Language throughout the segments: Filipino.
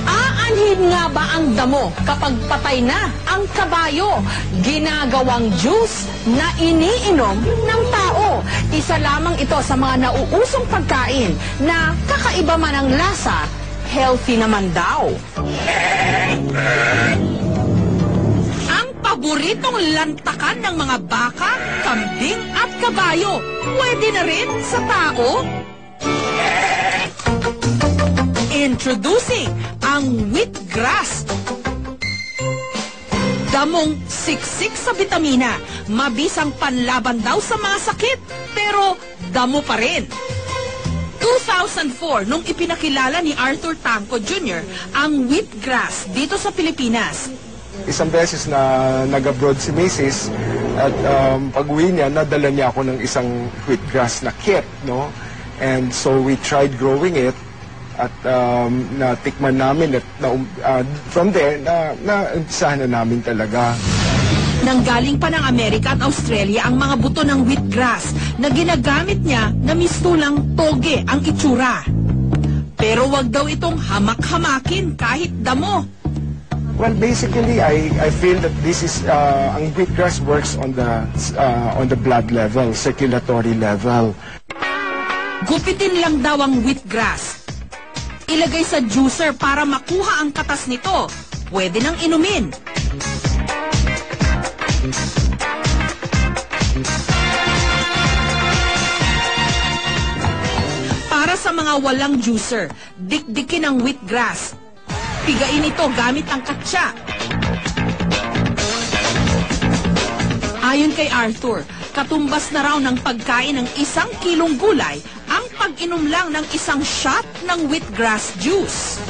Aanhin nga ba ang damo kapag patay na ang kabayo? Ginagawang juice na iniinom ng tao. Isa lamang ito sa mga nauusong pagkain na kakaiba man ang lasa, healthy naman daw. Ang paboritong lantakan ng mga baka, kambing at kabayo, pwede na rin sa tao? Introducing ang wheatgrass. Damong siksik sa bitamina, mabisang panlaban daw sa mga sakit, pero damo pa rin. 2004, nung ipinakilala ni Arthur Tanco Jr. ang wheatgrass dito sa Pilipinas. Isang beses na nag-abroad si Mrs. at pag-uwi niya, nadala niya ako ng isang wheatgrass na kit, no? And so we tried growing it at natikman namin at from there, naumpisahan na namin talaga. Nanggaling pa ng Amerika at Australia ang mga buto ng wheatgrass na ginagamit niya na mistulang toge ang itsura. Pero wag daw itong hamak-hamakin kahit damo. Well, basically, I feel that this is ang wheatgrass works on the blood level, circulatory level. Gupitin lang daw ang wheatgrass. Ilagay sa juicer para makuha ang katas nito. Pwede nang inumin. Para sa mga walang juicer, dikdikin ang wheatgrass. Pigain ito gamit ang katsa. Ayon kay Arthur, katumbas na raw ng pagkain ng 1 kilong gulay ang pag-inom lang ng 1 shot ng wheatgrass juice.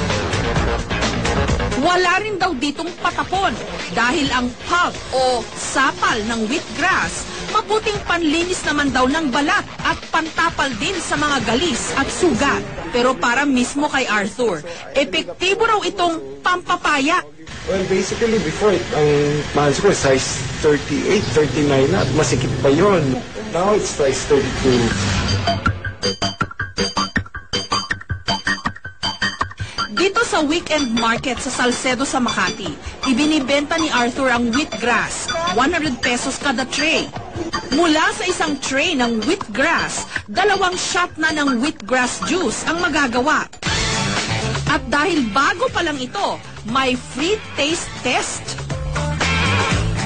Wala rin daw ditong patapon dahil ang pulp o sapal ng wheatgrass mabuting panlinis naman daw ng balat at pantapal din sa mga galis at sugat. Pero para mismo kay Arthur, epektibo raw itong pampapaya. Well, basically, before, ang mahal ko size 38, 39 na, at masikip pa yun. Now, it's size 32. Dito sa weekend market sa Salcedo sa Makati, ibinibenta ni Arthur ang wheatgrass, 100 pesos kada tray. Mula sa isang tray ng wheatgrass, 2 shot na ng wheatgrass juice ang magagawa. At dahil bago pa lang ito, may free taste test.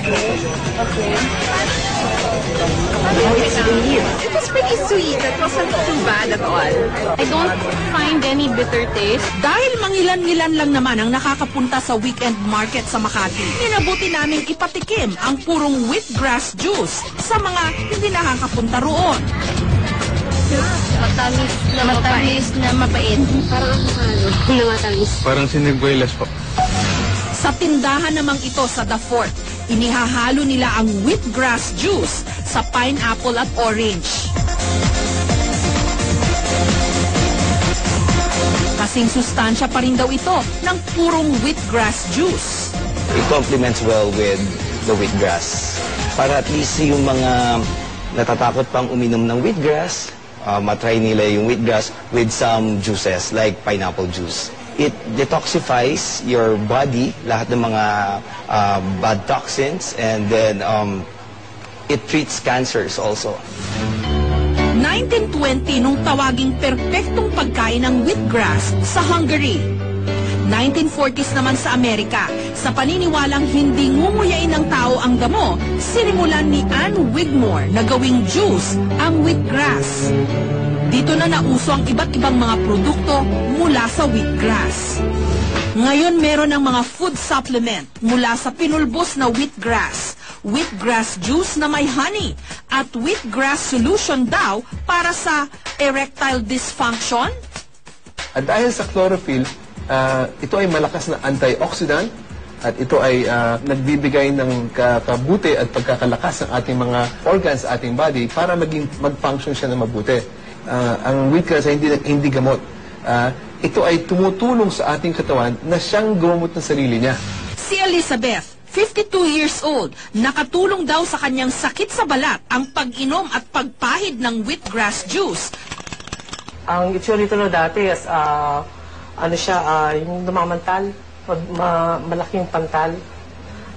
Okay. It was pretty sweet. It wasn't too bad at all. I don't find any bitter taste. Dahil mangilan-ngilan lang naman ang nakakapunta sa weekend market sa Makati, minabuti naming ipatikim ang purong wheatgrass juice sa mga hindi nakakapunta roon. Matamis na mapait. Parang na matamis. Parang siniguelas po. Sa tindahan namang ito sa The Fort, inihahalo nila ang wheatgrass juice sa pineapple at orange. Kasing sustansya pa rin daw ito ng purong wheatgrass juice. It complements well with the wheatgrass. Para at least yung mga natatakot pang uminom ng wheatgrass, matry nila yung wheatgrass with some juices like pineapple juice. It detoxifies your body, lahat ng mga bad toxins, and then it treats cancers also. 1920 nung tawaging perpektong pagkain ng wheatgrass sa Hungary. 1940s naman sa Amerika, sa paniniwalang hindi ngumuyain ng tao ang damo, sinimulan ni Anne Wigmore na gawing juice ang wheatgrass. Dito na nauso ang iba't ibang mga produkto mula sa wheatgrass. Ngayon meron ng mga food supplement mula sa pinulbos na wheatgrass, wheatgrass juice na may honey, at wheatgrass solution daw para sa erectile dysfunction. At dahil sa chlorophyll, ito ay malakas na antioxidant at ito ay nagbibigay ng kabuti at pagkakalakas ng ating mga organs sa ating body para mag-function siya na mabuti. Ang wheatgrass ay hindi gamot. Ito ay tumutulong sa ating katawan na siyang gumamot ng sarili niya. Si Elizabeth, 52 years old, nakatulong daw sa kanyang sakit sa balat ang pag-inom at pagpahid ng wheatgrass juice. Ang itsura nito na dati is, ano siya, yung namamantal, malaking pantal,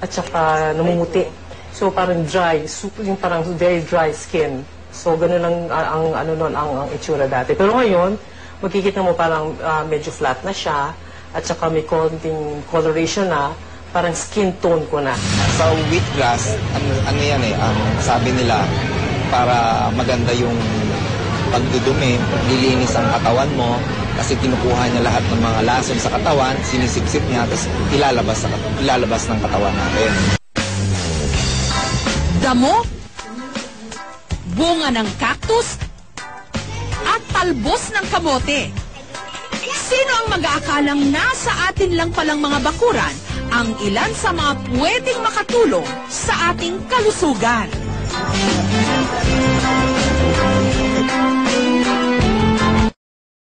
at saka namumuti. So parang dry, yung parang very dry skin. So ganun lang ang itsura dati. Pero ngayon, makikita mo parang medyo flat na siya, at saka may konting coloration na, parang skin tone ko na. Sa wheatgrass, ano yan sabi nila, para maganda yung pagdudumi, lilinis ang katawan mo, kasi kinukuha niya lahat ng mga lason sa katawan, sinisipsip niya, tapos ilalabas ng katawan natin. Damo, bunga ng cactus, at talbos ng kamote. Sino ang mag-aakalang nasa atin lang palang mga bakuran ang ilan sa mga pwedeng makatulong sa ating kalusugan?